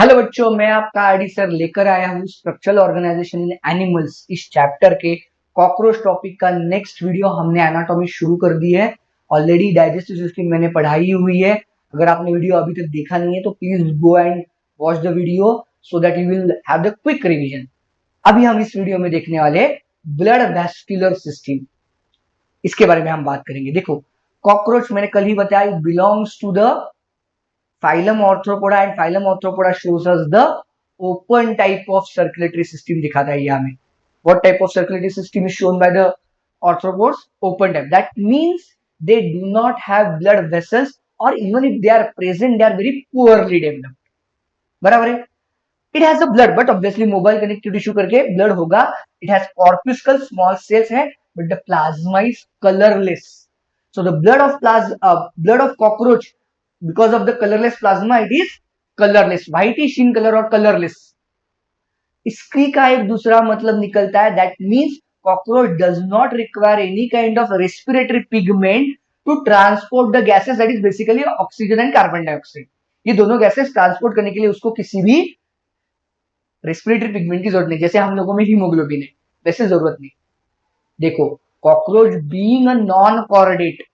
Hello बच्चों, मैं आपका आईडी सर लेकर आया हूँ स्ट्रक्चरल ऑर्गेनाइजेशन इन एनिमल्स इस चैप्टर के कॉकरोच टॉपिक का नेक्स्ट वीडियो। हमने एनाटॉमी शुरू कर दी है। ऑलरेडी डाइजेस्टिव सिस्टम मैंने पढ़ाई हुई है। अगर आपने वीडियो अभी तक देखा नहीं है तो please go and watch the video so that you will have the quick revision. अभी हम इस वीडियो में देखने वाले ब्लड वेस्कुलर सिस्टम, इसके बारे में हम बात करेंगे। देखो, कॉकरोच मैंने कल ही बताया belongs to the phylum Arthropoda and phylum Arthropoda shows us the open type of circulatory system दिखाता है ये हमें। What type of circulatory system is shown by the arthropods? Open type. That means they do not have blood vessels, or even if they are present, they are very poorly developed. बराबर है? It has a blood, but obviously mobile connective tissue करके blood होगा। It has corpuscle small cells है, but the plasma is colorless. So the blood of cockroach, because of the colorless plasma, it is colorless, whitish in color और colorless। इसकी का एक दूसरा मतलब निकलता है, that means cockroach does not require any kind of respiratory pigment to transport the gases, that is basically oxygen and carbon dioxide। ये दोनों गैसेस ट्रांसपोर्ट करने के लिए उसको किसी भी रेस्पिरेटरी पिगमेंट की जरूरत नहीं, जैसे हम लोगों में हीमोग्लोबिन है वैसे जरूरत नहीं। देखो, cockroach being a non chordate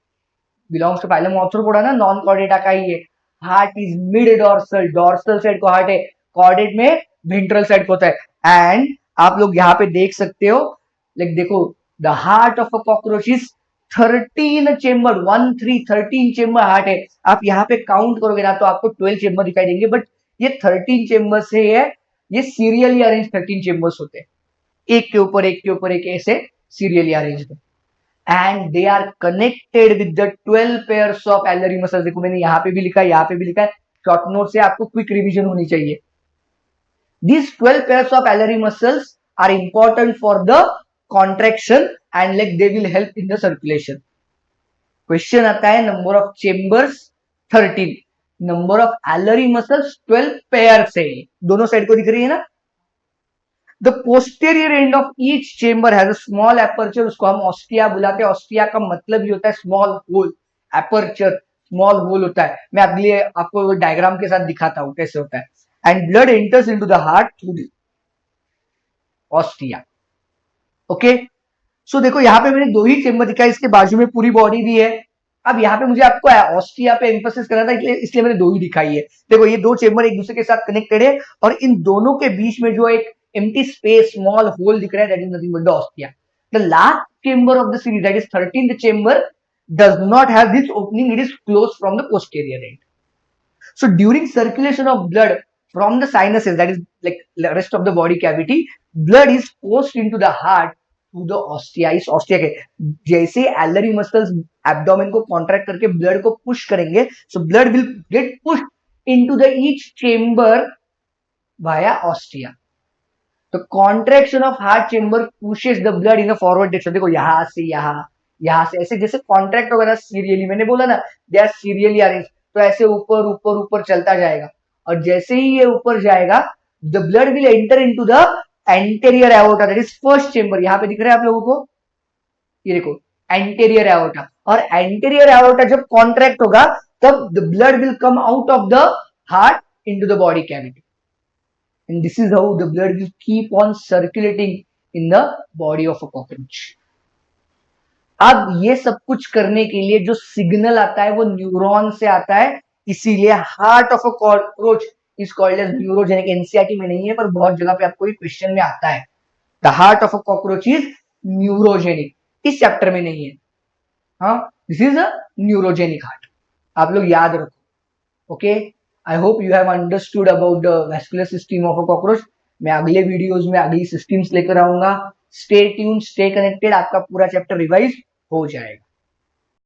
belongs to phylum Arthropoda ना, नॉन कॉर्डेटा का ही है। Heart is mid dorsal, dorsal side को हार्ट है, कॉर्डेट में वेंट्रल साइड को होता है। एंड आप लोग यहाँ पे देख सकते हो, लाइक देखो, the heart of a cockroach is 13 chamber, 13 chamber heart है। आप यहाँ पे काउंट करोगे ना तो आपको 12 चेम्बर दिखाई देंगे, बट ये 13 चेम्बर से है। ये सीरियली अरेंज 13 चेम्बर्स होते हैं, एक के ऊपर एक के ऊपर एक ऐसे सीरियली अरेंज है। and they are connected with the 12 pairs of alveolar muscles। देखो, मैंने यहाँ पे भी लिखा है, यहाँ पे भी लिखा है, शॉर्ट नोट से आपको क्विक रिवीजन होनी चाहिए। These 12 pairs of alveolar muscles are important for the contraction and like they will help in the circulation। Question आता है, number of chambers 13, number of alveolar muscles 12 pair से, दोनों side को दिख रही है ना। The posterior end of each chamber has a small aperture, उसको हम ऑस्टिया बुलाते हैं। ऑस्टिया का मतलब ही होता है small hole, aperture small hole होता है। मैं अगले आपको डायग्राम के साथ दिखाता हूं कैसे होता है। And blood enters into the heart through the ostia. Okay, so देखो यहाँ पे मैंने दो ही चेम्बर दिखाया, इसके बाजू में पूरी बॉडी भी है। अब यहाँ पे मुझे आपको ऑस्टिया पे एम्फोसिस करना था, इसलिए मैंने दो ही दिखाई है। देखो, ये दो चेम्बर एक दूसरे के साथ कनेक्टेड है और इन दोनों के बीच में जो एक empty space, small hole दिख रहा है, that is nothing but the ostia। The last chamber of the series, that is 13th chamber, does not have this opening, it is closed from the posterior end। So during circulation of blood from the sinuses, that is like the rest of the body cavity, blood is forced into the heart through the ostia। इस ostia के जैसे alveolar muscles abdomen को contract करके blood को push करेंगे, so blood will get pushed into the each chamber via ostia। तो contraction of heart chamber pushes the blood in a forward direction. देखो, यहां से यहां से ऐसे जैसे कॉन्ट्रैक्ट होगा ना सीरियली, मैंने बोला ना दे आर सीरियली अरेंज, तो ऐसे ऊपर ऊपर ऊपर चलता जाएगा। और जैसे ही ये ऊपर जाएगा, the blood will enter into the anterior aorta, that is first chamber. यहां पे दिख रहा है आप लोगों को, ये देखो एंटेरियर एओर्टा। और एंटेरियर एओर्टा जब कॉन्ट्रैक्ट होगा तब the blood will come out of the heart into the body cavity. And this is how the blood will keep on circulating in the body of a cockroach। अब ये सब कुछ करने के लिए जो सिग्नल आता है वो न्यूरॉन से आता है, इसीलिए heart of a cockroach is called as neurogenic. NCERT में नहीं है पर बहुत जगह पे आपको क्वेश्चन में आता है। The heart of a cockroach is neurogenic, इस चैप्टर में नहीं है। हाँ, this is a neurogenic heart, आप लोग याद रखो। Okay, I hope you have understood about the vascular system of a cockroach। मैं अगले वीडियोस में अगली सिस्टम्स लेकर आऊंगा। स्टे ट्यून, स्टे कनेक्टेड, आपका पूरा चैप्टर रिवाइज हो जाएगा।